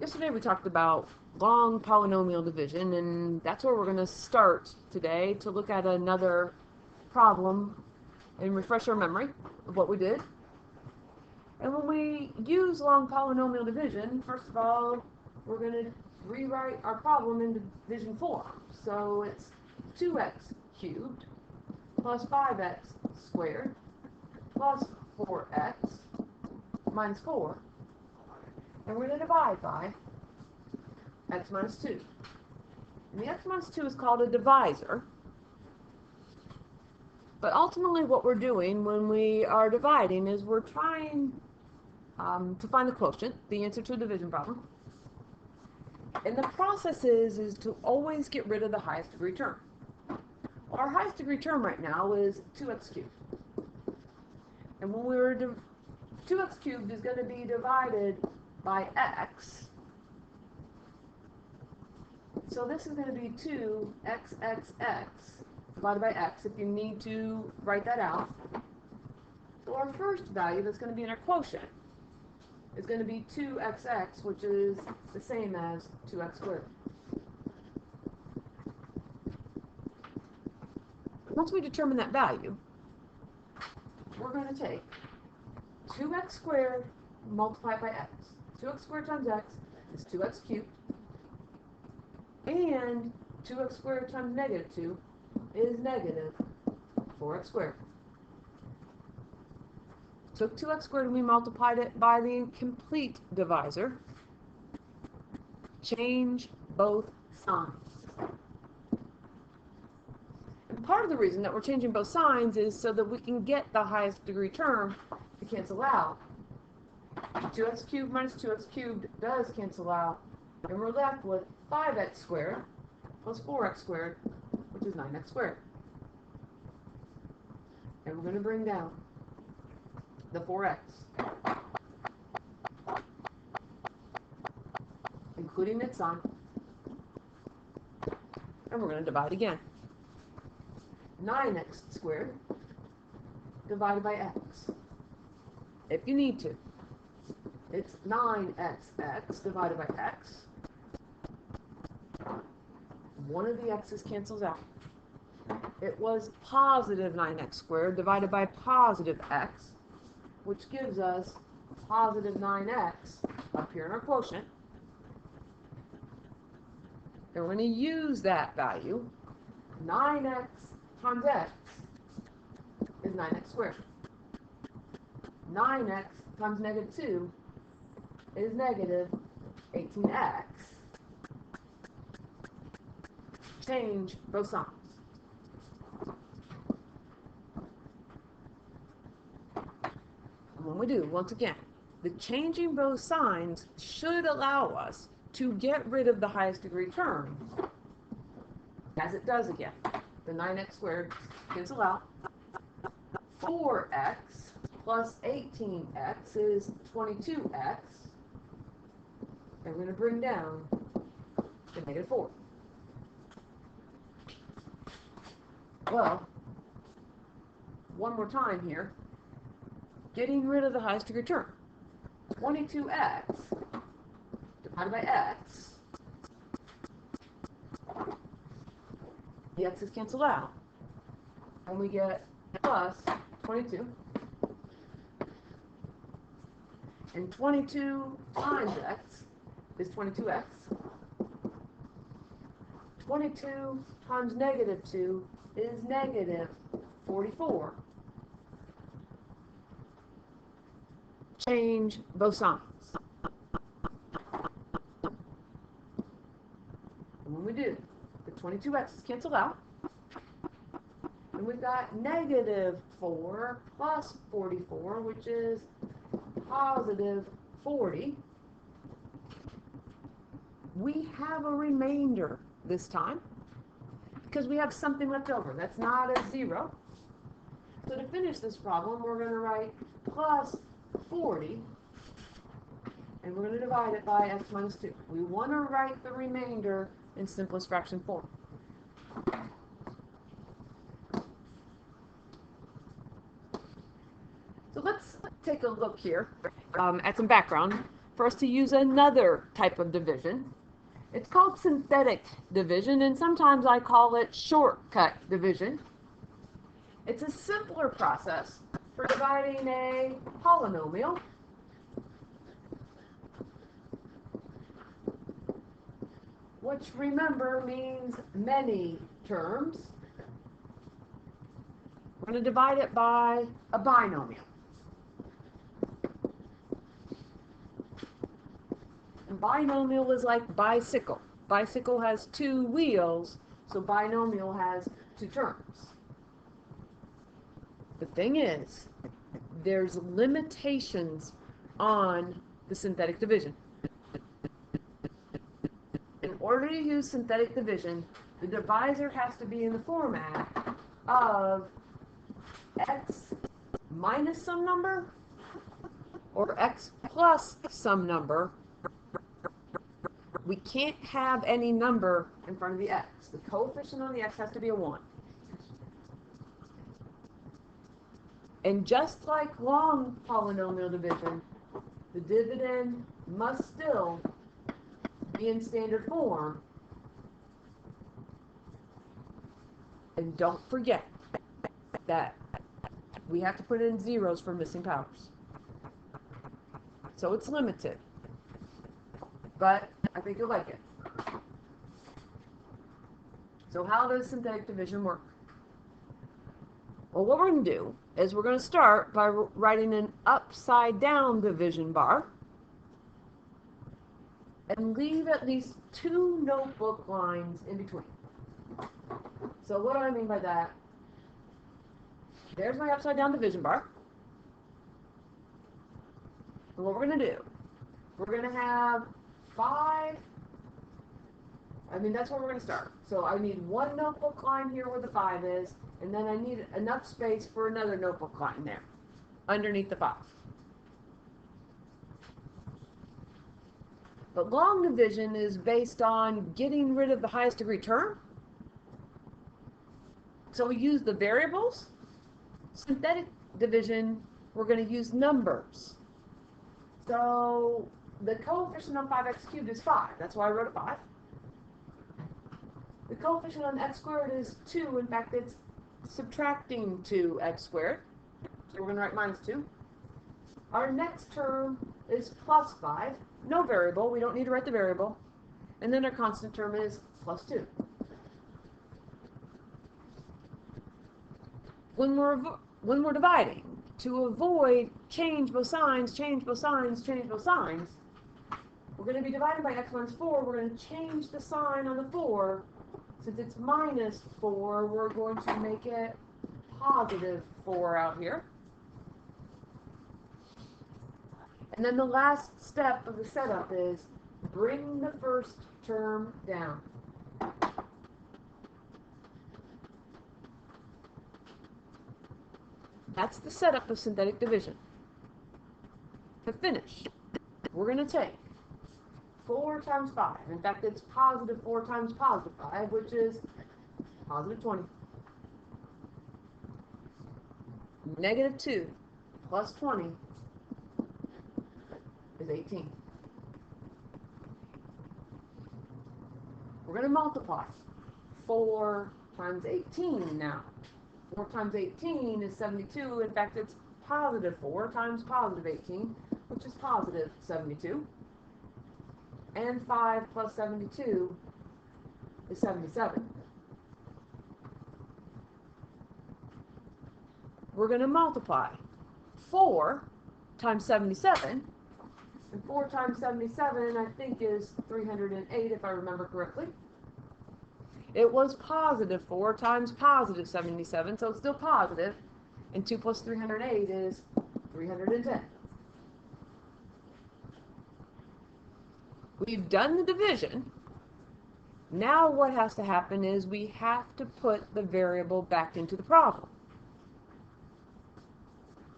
Yesterday we talked about long polynomial division, and that's where we're going to start today to look at another problem and refresh our memory of what we did. And when we use long polynomial division, first of all, we're going to rewrite our problem in division form. So it's 2x cubed plus 5x squared plus 4x minus 4. And we're going to divide by x minus 2. And the x minus 2 is called a divisor. But ultimately what we're doing when we are dividing is we're trying to find the quotient, the answer to a division problem. And the process is to always get rid of the highest degree term. Our highest degree term right now is 2x cubed. And when we're 2x cubed is going to be divided by x. So this is going to be 2xxx divided by x if you need to write that out. So our first value that's going to be in our quotient is going to be 2xx, which is the same as 2x squared. Once we determine that value, we're going to take 2x squared multiplied by x. 2x squared times x is 2x cubed. And 2x squared times negative 2 is negative 4x squared. Took 2x squared and we multiplied it by the complete divisor. Change both signs. And part of the reason that we're changing both signs is so that we can get the highest degree term to cancel out. 2x cubed minus 2x cubed does cancel out, and we're left with 5x squared plus 4x squared, which is 9x squared. And we're going to bring down the 4x, including its sign, and we're going to divide again. 9x squared divided by x, if you need to. It's 9xx divided by x. One of the x's cancels out. It was positive 9x squared divided by positive x, which gives us positive 9x up here in our quotient. And we're going to use that value. 9x times x is 9x squared. 9x times negative 2 is negative 18x. Change both signs. And when we do, once again, the changing both signs should allow us to get rid of the highest degree term, as it does again. The 9x squared cancel out. 4x plus 18x is 22x. And we're going to bring down to negative 4. Well, one more time here. Getting rid of the highest degree term. 22x divided by x. The x's cancel out. And we get plus 22. And 22 times x is 22x. 22 times negative 2 is negative 44. Change both signs. And when we do, the 22x's cancel out. And we've got negative 4 plus 44, which is positive 40. We have a remainder this time because we have something left over. That's not a 0. So to finish this problem, we're going to write plus 40, and we're going to divide it by x minus 2. We want to write the remainder in simplest fraction form. So let's take a look here at some background. for us to use another type of division. It's called synthetic division, and sometimes I call it shortcut division. It's a simpler process for dividing a polynomial. Which, remember, means many terms. We're going to divide it by a binomial. And binomial is like bicycle. Bicycle has two wheels, so binomial has two terms. The thing is, there's limitations on the synthetic division. In order to use synthetic division, the divisor has to be in the format of x minus some number or x plus some number. We can't have any number in front of the x. The coefficient on the x has to be a 1. And just like long polynomial division, the dividend must still be in standard form. And don't forget that we have to put in zeros for missing powers. So it's limited. But I think you'll like it. So how does synthetic division work? Well, what we're going to do is we're going to start by writing an upside down division bar and leave at least 2 notebook lines in between. So what do I mean by that? There's my upside down division bar. And what we're going to do, we're going to have 5, that's where we're going to start. So I need 1 notebook line here where the 5 is, and then I need enough space for another notebook line there, underneath the 5. But long division is based on getting rid of the highest degree term. So we use the variables. Synthetic division, we're going to use numbers. So the coefficient on 5x cubed is 5. That's why I wrote a 5. The coefficient on x squared is 2. In fact, it's subtracting 2x squared. So we're going to write minus 2. Our next term is plus 5. No variable. We don't need to write the variable. And then our constant term is plus 2. When we're dividing, to avoid change both signs, change both signs, change both signs, we're going to be divided by x minus 4. We're going to change the sign on the 4. Since it's minus 4, we're going to make it positive 4 out here. And then the last step of the setup is bring the first term down. That's the setup of synthetic division. To finish, we're going to take 4 times 5. In fact, it's positive 4 times positive 5, which is positive 20. Negative 2 plus 20 is 18. We're going to multiply 4 times 18 now. 4 times 18 is 72. In fact, it's positive 4 times positive 18, which is positive 72. And 5 plus 72 is 77. We're going to multiply 4 times 77. And 4 times 77, I think, is 308, if I remember correctly. It was positive 4 times positive 77, so it's still positive. And 2 plus 308 is 310. We've done the division. Now what has to happen is we have to put the variable back into the problem.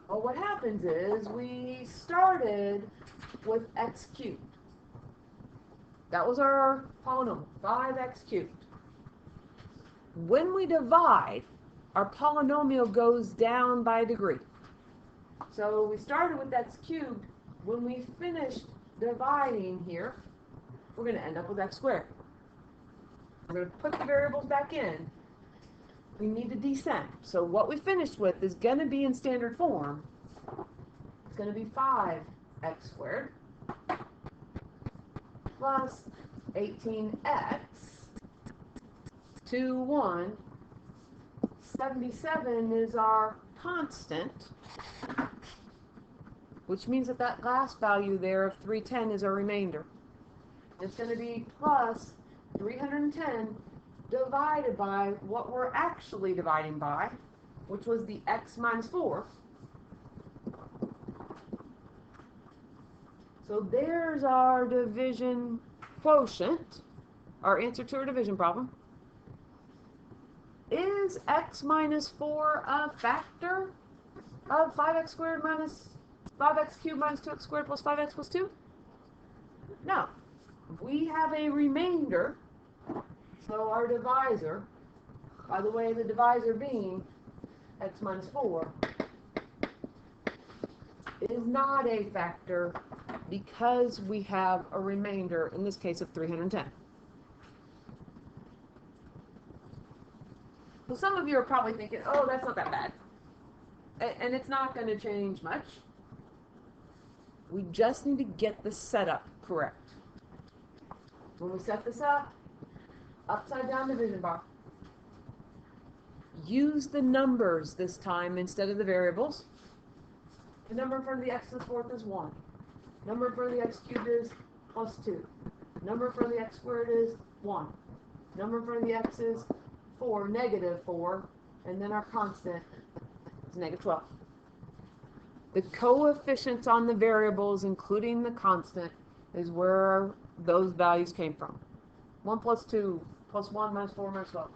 Well, what happens is we started with x cubed. That was our polynomial, 5x cubed. When we divide, our polynomial goes down by a degree. So we started with x cubed. When we finished dividing here, we're going to end up with x squared. We're going to put the variables back in. We need to descend. So what we finished with is going to be in standard form. It's going to be 5x squared plus 18x to 1. 77 is our constant, which means that that last value there of 310 is our remainder. It's going to be plus 310 divided by what we're actually dividing by, which was the x minus 4. So there's our division quotient, our answer to our division problem. Is x minus 4 a factor of 5x squared minus 5x cubed minus 2x squared plus 5x plus 2? No. We have a remainder, so our divisor, by the way, the divisor being x minus 4, is not a factor because we have a remainder, in this case, of 310. So some of you are probably thinking, oh, that's not that bad. And it's not going to change much. We just need to get the setup correct. When we set this up, upside down division bar. Use the numbers this time instead of the variables. The number in front of the x to the 4th is 1. Number in front of the x cubed is plus 2. Number in front of the x squared is 1. Number in front of the x is 4, negative 4. And then our constant is negative 12. The coefficients on the variables, including the constant, is where those values came from. 1 plus 2 plus 1 minus 4 minus 12.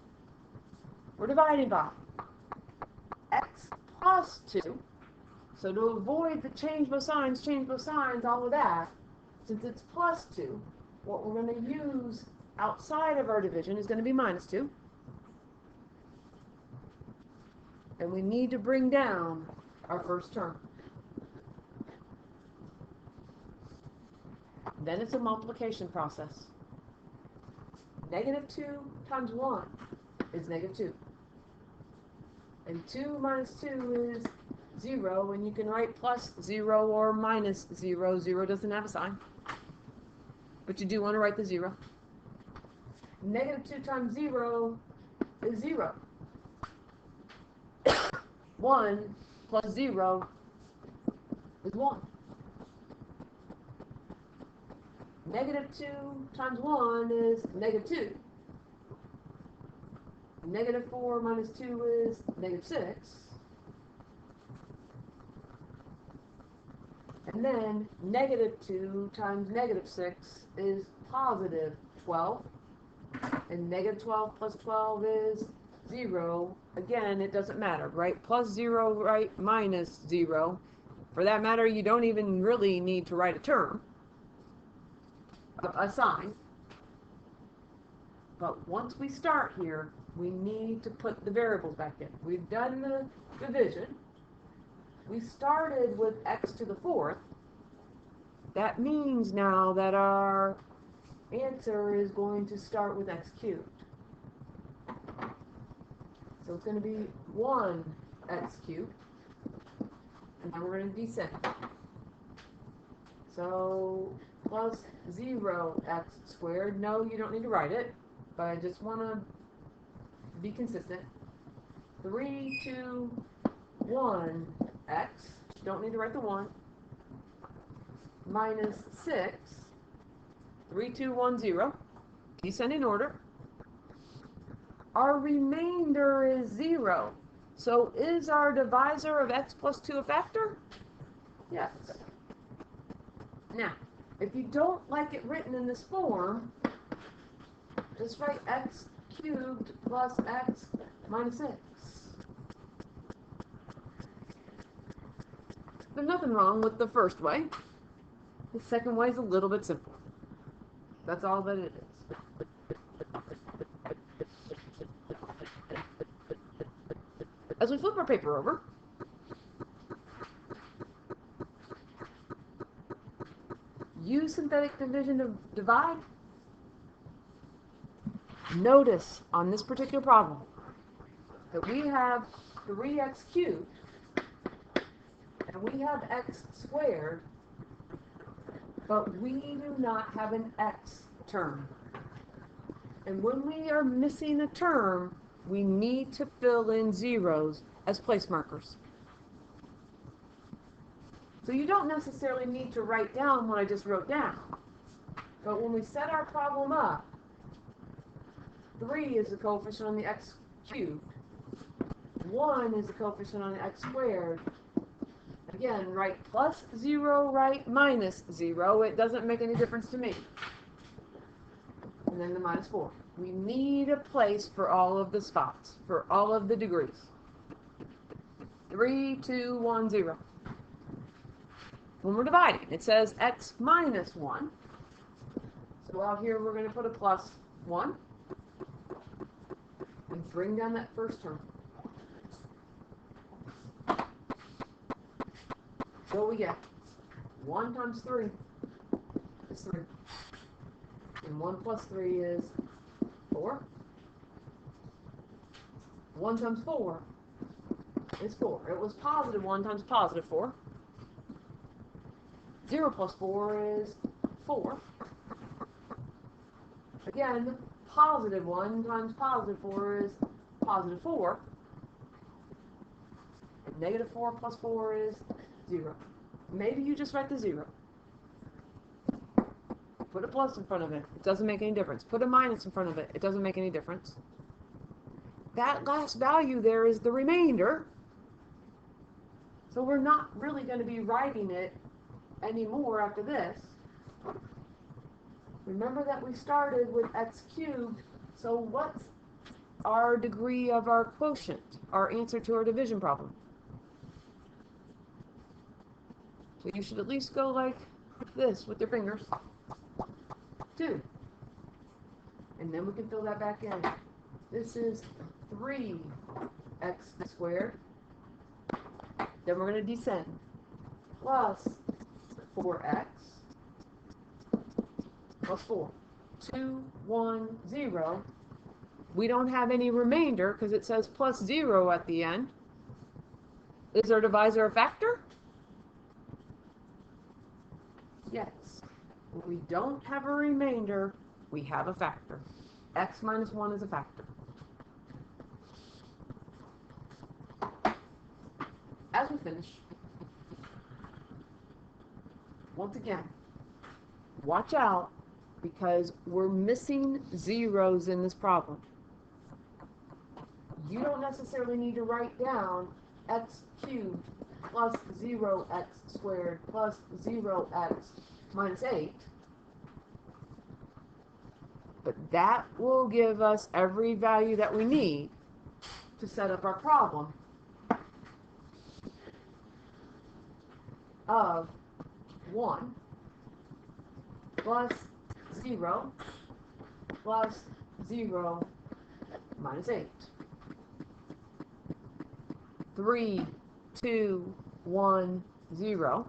We're dividing by x plus 2. So to avoid the change both signs, all of that, since it's plus 2, what we're going to use outside of our division is going to be minus 2. And we need to bring down our first term. Then it's a multiplication process. Negative 2 times 1 is negative 2. And 2 minus 2 is 0, and you can write plus 0 or minus 0. 0 doesn't have a sign. But you do want to write the 0. Negative 2 times 0 is 0. 1 plus 0 is 1. Negative 2 times 1 is negative 2. Negative 4 minus 2 is negative 6. And then negative 2 times negative 6 is positive 12. And negative 12 plus 12 is 0. Again, it doesn't matter, right? Plus 0, right? Minus 0. For that matter, you don't even really need to write a term, a sign. But once we start here, we need to put the variables back in. We've done the division. We started with x to the 4th. That means now that our answer is going to start with x cubed. So it's going to be 1x cubed. And now we're going to descend. So plus 0x squared. No, you don't need to write it, but I just want to be consistent. 3, 2, 1, x. Don't need to write the 1. Minus 6. 3, 2, 1, 0. Descend in order. Our remainder is 0. So is our divisor of x plus 2 a factor? Yes. Now, if you don't like it written in this form, just write x cubed plus x minus 6. There's nothing wrong with the first way. The second way is a little bit simpler. That's all that it is. As we flip our paper over, use synthetic division to divide, notice on this particular problem that we have 3x cubed and we have x squared, but we do not have an x term. And when we are missing a term, we need to fill in zeros as place markers. So you don't necessarily need to write down what I just wrote down. But when we set our problem up, 3 is the coefficient on the x cubed. 1 is the coefficient on the x squared. Again, write plus 0, write minus 0. It doesn't make any difference to me. And then the minus 4. We need a place for all of the spots, for all of the degrees. 3, 2, 1, 0. When we're dividing, it says x minus 1. So out here we're going to put a plus 1 and bring down that first term. So we get 1 times 3 is 3. And 1 plus 3 is 4. 1 times 4 is 4. It was positive 1 times positive 4. 0 plus 4 is 4. Again, positive 1 times positive 4 is positive 4. And negative 4 plus 4 is 0. Maybe you just write the 0. Put a plus in front of it. It doesn't make any difference. Put a minus in front of it. It doesn't make any difference. That last value there is the remainder. So we're not really going to be writing it anymore after this. Remember that we started with x cubed. So what's our degree of our quotient? Our answer to our division problem. So you should at least go like this with your fingers. 2. And then we can fill that back in. This is 3x squared. Then we're going to descend. Plus 4x plus 4. 2, 1, 0. We don't have any remainder because it says plus 0 at the end. Is our divisor a factor? Yes. When we don't have a remainder, we have a factor. X minus 1 is a factor. As we finish, once again, watch out because we're missing zeros in this problem. You don't necessarily need to write down x cubed plus 0x squared plus 0x minus 8. But that will give us every value that we need to set up our problem of 1 plus 0 plus 0 minus 8. 3, 2, 1, 0.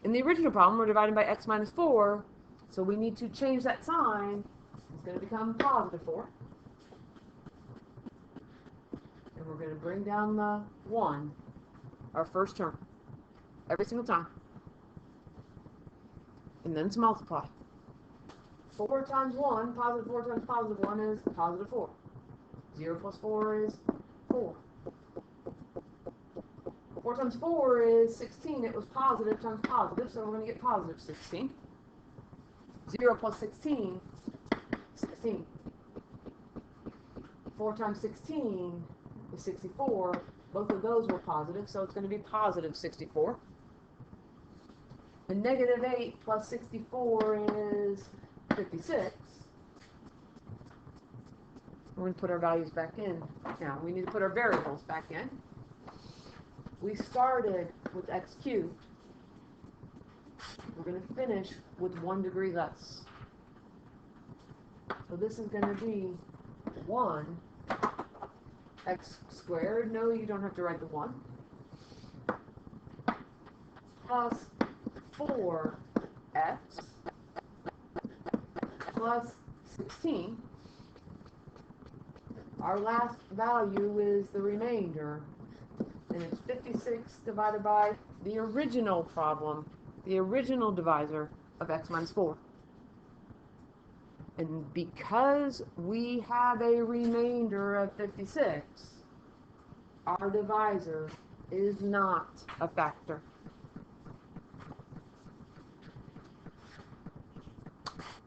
In the original problem, we're dividing by x minus 4, so we need to change that sign. It's going to become positive 4. And we're going to bring down the 1, our first term, every single time. And then to multiply. 4 times 1, positive 4 times positive 1 is positive 4. 0 plus 4 is 4. 4 times 4 is 16. It was positive times positive, so we're going to get positive 16. 0 plus 16, 16. 4 times 16 is 64. Both of those were positive, so it's going to be positive 64. And negative 8 plus 64 is 56. We're going to put our values back in. Now, we need to put our variables back in. We started with x cubed. We're going to finish with 1 degree less. So this is going to be 1 x squared. No, you don't have to write the 1. Plus 4x plus 16. Our last value is the remainder, and it's 56 divided by the original problem, the original divisor of x minus 4. And because we have a remainder of 56, our divisor is not a factor.